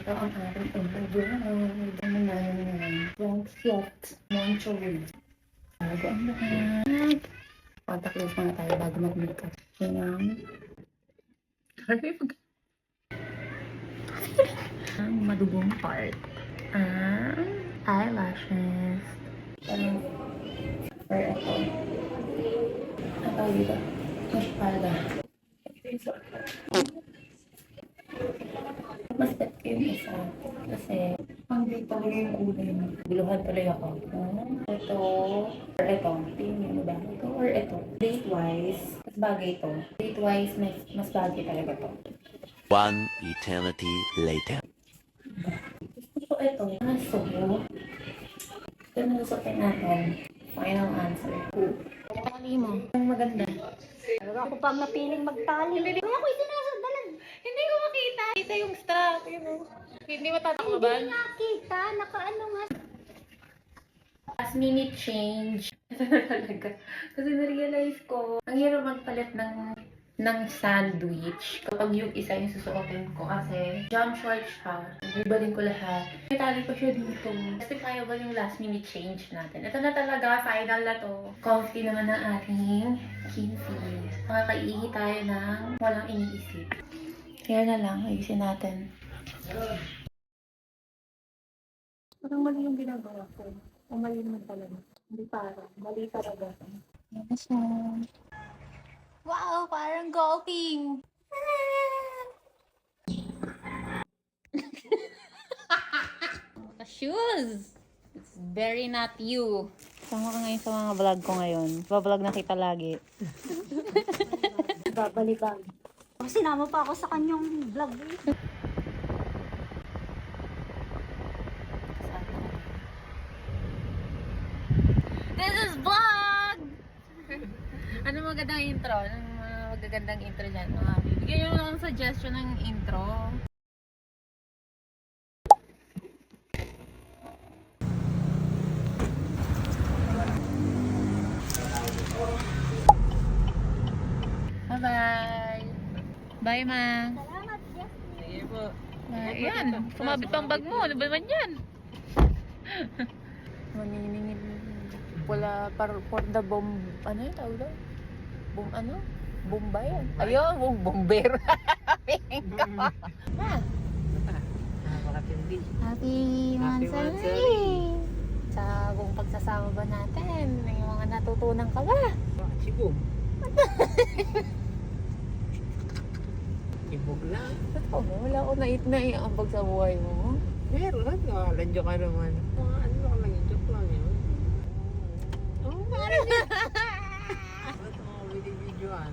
Ito ang ating override. Ano na yun? Yung Fiat Monterey. Bago ang lahat. Contact lens muna tayo bago mag-makeup. Yan ang... ang madugong part. Ang eyelashes. Parang... or ito. Ang tawag dito. Maspada. Mas bet ko yung isa. Kasi, pang date talaga yung kulay mo. Guluhan tuloy ako. Ito, or ito. Tingin mo ba? Ito or ito. Date-wise, mas bagay ito. Date-wise, mas bagay talaga to. One eternity later. Gusto ko ito. So, ito na gustutin natin. Final answer. Tali mo. Ang maganda. Talaga ako pang napiling magtali. Hindi ako sinasandalan. Hindi ko makita. Kita yung strap, you know. Hindi matatakloban. Hindi nakita. Nakaano nga. Last minute change. Ito na talaga. Kasi na-realize ko, ang hirap magpalit ng sandwich kapag yung isa yung susuotin ko kasi jump short siya. Bubalin ko lahat. Itali ko siya dito. Justifiable yung last minute change natin. Ito na talaga, final na to. Comfy naman ang ating kinsey. Makakaihi tayo ng walang iniisip. Kaya na lang, ayusin natin. Parang mali yung ginagawa ko. O mali naman talaga. Hindi parang. Mali talaga. Ano siya? Wow, parang golfing. Shoes. It's very not you. Sama ka ngayon sa mga vlog ko ngayon. Vlog na kita lagi. Babalikan. Kasi sinama pa ako sa kanyang vlog. This is vlog! Ano magandang intro? Anong magagandang intro dyan? Bigyan nyo lang ng suggestion ng intro. Bye-bye! Bye, ma! Salamat, Jess. Sige po. Ayan, sumabit pang bag mo. Ano ba naman yan? Maniningin. Wala, for the bomb, ano yung tawag doon? Ano? Bombay? Ayun, bomber. Happy Mansari! Sa buong pagsasama ba natin, may mga natutunan ka ba? Sigum. Ibog lang. Totoo mo, wala ko naiambag sa buhay mo. Meron. Landyo ka naman. Mga ano lang yun. Joke lang yun. Oo, parang yun. Ba't mga video-videoan?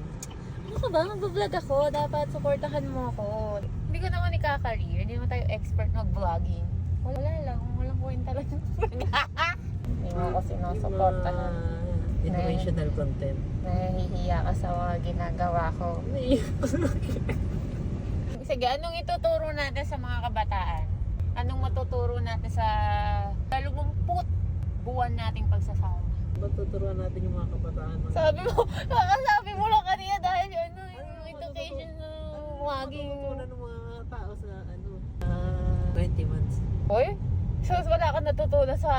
Ano ka ba? Mag-vlog ako. Dapat supportahan mo ako. Hindi ko naman ika-career. Hindi naman tayo expert mag-vlogging. Wala lang. Walang kwenta lang. Hindi mo ako sinusuportahan. Informational content. Nahihiya ka sa mga ginagawa ko. Sige, anong ituturo natin sa mga kabataan? Anong matuturo natin sa 20 buwan nating pagsasama? Ba't tuturuan natin yung mga kabataan? Sabi mo lang kanina dahil yung education ng waging... Matutunan ng mga tao sa 20 months. Hoy? So wala ka natutunan sa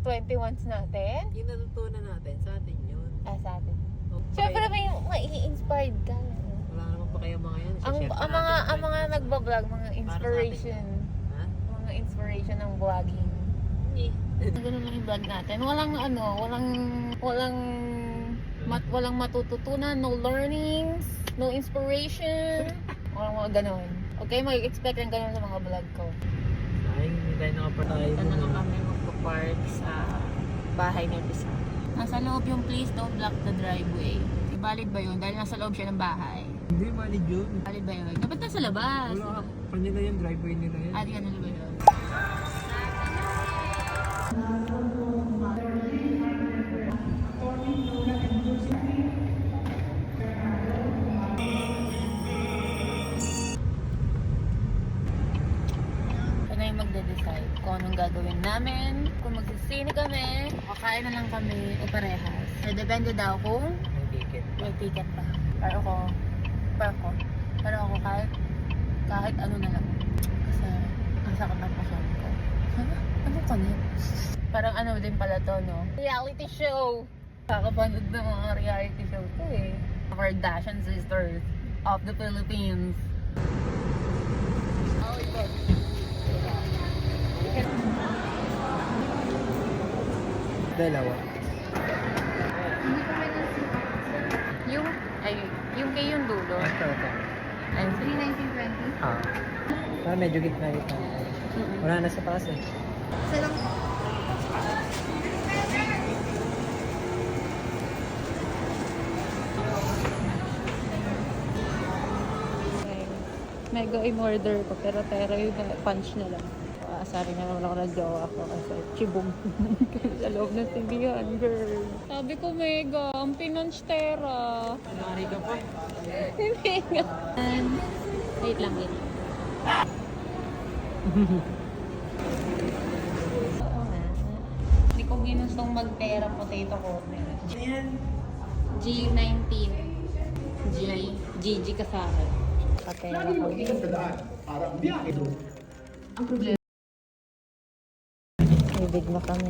21s natin? Yung natutunan natin, sa atin yun. Sa atin. Okay. Siyempre may i-inspired ka. Wala naman pa kayo mga yan. Ang mga nagbablog, mga inspiration. Ha? Mga inspiration ng vlogging. Ganun lang yung vlog natin. Walang matututunan, no learnings, no inspiration. Walang mga ganun. Okay, mag-expect ng ganun sa mga vlog ko. Ay, hindi tayo nakapatay. Ito na lang kami magpa-park sa bahay ni Bisa. Nasa loob yung please don't block the driveway. Valid ba yun? Dahil nasa loob siya ng bahay. Hindi, valid yun. Valid ba yun? Dapat nasa labas. Wala, kanila yung driveway nila yan. Di ka na ba yun? Ito na yung magde-decide kung anong gagawin namin. Kung magsisine kami, kakain na lang kami o parehas. So, depende daw kung May ticket. may ticket pa. Pero ako kahit ano na lang. Kasi sakit ng pasan ko. Ano ka na? Parang ano din pala to, no? Reality show! Kakapanood ng mga reality show to eh. Kardashian Sisters of the Philippines. Oh, God. Dalawa. Yung kay yung dulo. Ito. Ay, 319.20. Ah. Parang medyo gitna. Wala na sa taas eh. Isa lang. mega in-order ko, pero yung punch na lang. Asarin na naman ako ng jowa ko kasi chibog sa loob ng tindihan, girl. Sabi ko, mega, ang pinunch tera. Nari ka pa. Hindi nga. Wait lang. Oo nga. Hindi ko ginustong mag-tera potato corner. G19. GG ka sa akin. Patera ko. Ang problema. Ibig na kami.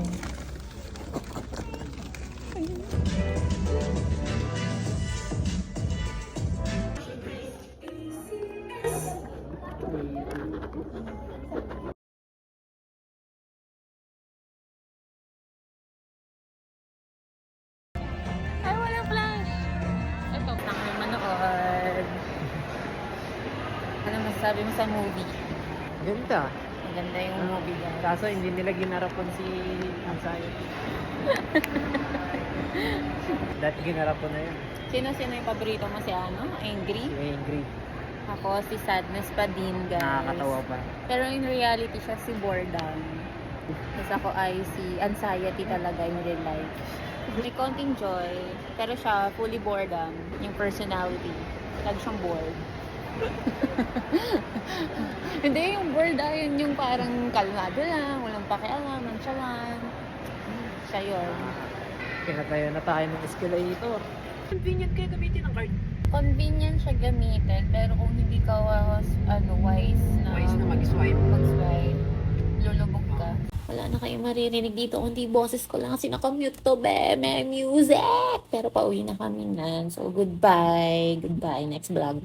Ay, wala flash! Ito, nang manood. Ano masasabi mo sa movie? Ganda. Maganda yung movie guys. Kaso hindi nila ginarapon si Ansaya. Dati ginarapon na yun. Sino yung paborito mo? Si ano? Angry? Si Angry. Ako, si Sadness pa din, guys. Nakakatawa pa. Pero in reality siya si Boredom. Tapos ako ay si Anxiety talaga in real life. May konting joy, pero siya fully boredom. Yung personality. Lagi siyang bored. Hindi, yung bored ayun yung parang kalmado lang, walang pakialam, nonchalant. Siya yun. Pinatayo na tayo ng escalator. Convenient kayo gamitin ang card. Convenient siya gamitin, pero kung hindi ka wise na mag-swipe. mag-swipe, lulubog ka. Wala na kayo maririnig dito, kundi boses ko lang kasi nakamute to, be. May music! Pero pauwi na kami na. So, goodbye. Goodbye. Next vlog.